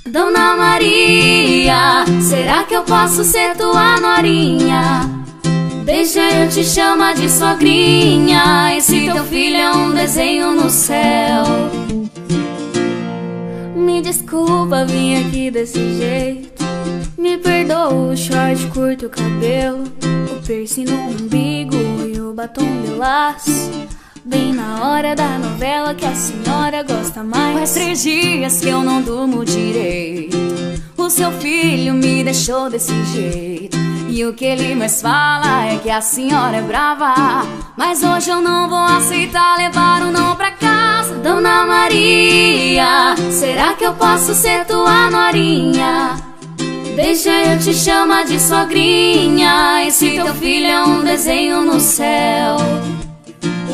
Dona Maria, será que eu posso ser tua norinha? Deixa eu te chamar de sogrinha. Esse teu filho é um desenho no céu. Me desculpa, vim aqui desse jeito. Me perdoa o short curto, o cabelo, o piercing no umbigo e o batom de laço. Bem na hora da novela que a senhora gosta mais. Faz 3 dias que eu não durmo direito. O seu filho me deixou desse jeito. E o que ele mais fala é que a senhora é brava. Mas hoje eu não vou aceitar levar o não pra casa. Dona Maria, será que eu posso ser tua norinha? Deixa eu te chamar de sogrinha. Esse teu filho é um desenho no céu.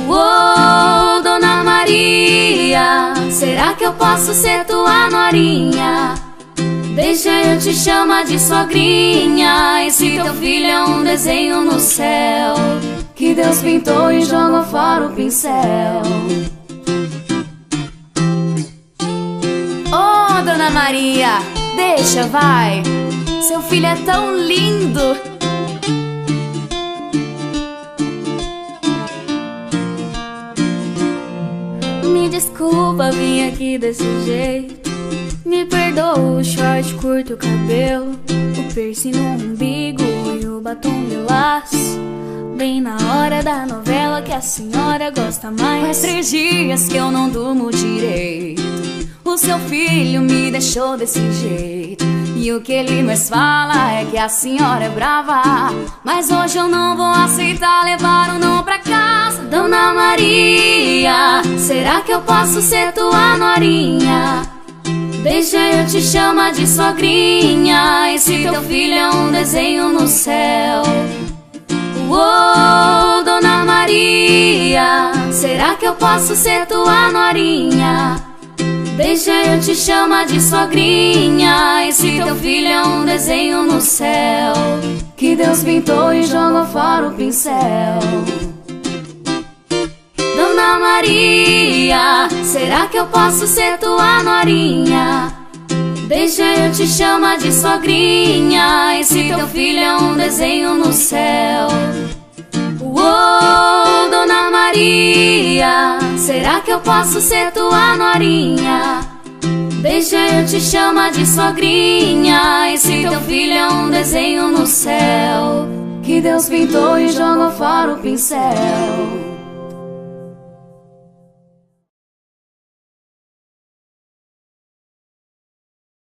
Oh, Dona Maria, será que eu posso ser tua norinha? Deixa eu te chamar de sogrinha. Esse teu filho é um desenho no céu que Deus pintou e jogou fora o pincel. Oh, Dona Maria, deixa, vai. Seu filho é tão lindo. Me desculpa, vim aqui desse jeito. Me perdoa o short curto, o cabelo, o piercing no umbigo e o batom de laço. Bem na hora da novela que a senhora gosta mais. Faz 3 dias que eu não durmo direito. O seu filho me deixou desse jeito. E o que ele mais fala é que a senhora é brava. Mas hoje eu não vou aceitar levar o não pra casa. Dona Maria, será que eu posso ser tua norinha? Deixa eu te chamar de sogrinha. Esse teu filho é um desenho no céu. Oh, Dona Maria, será que eu posso ser tua norinha? Deixa eu te chamar de sogrinha. Esse teu filho é um desenho no céu que Deus pintou e jogou fora o pincel. Dona Maria, será que eu posso ser tua norinha? Deixa eu te chamar de sogrinha. Esse teu filho é um desenho no céu. Oh, Dona Maria, será que eu posso ser tua norinha? Deixa eu te chamar de sogrinha. Esse teu filho é um desenho no céu que Deus pintou e jogou fora o pincel.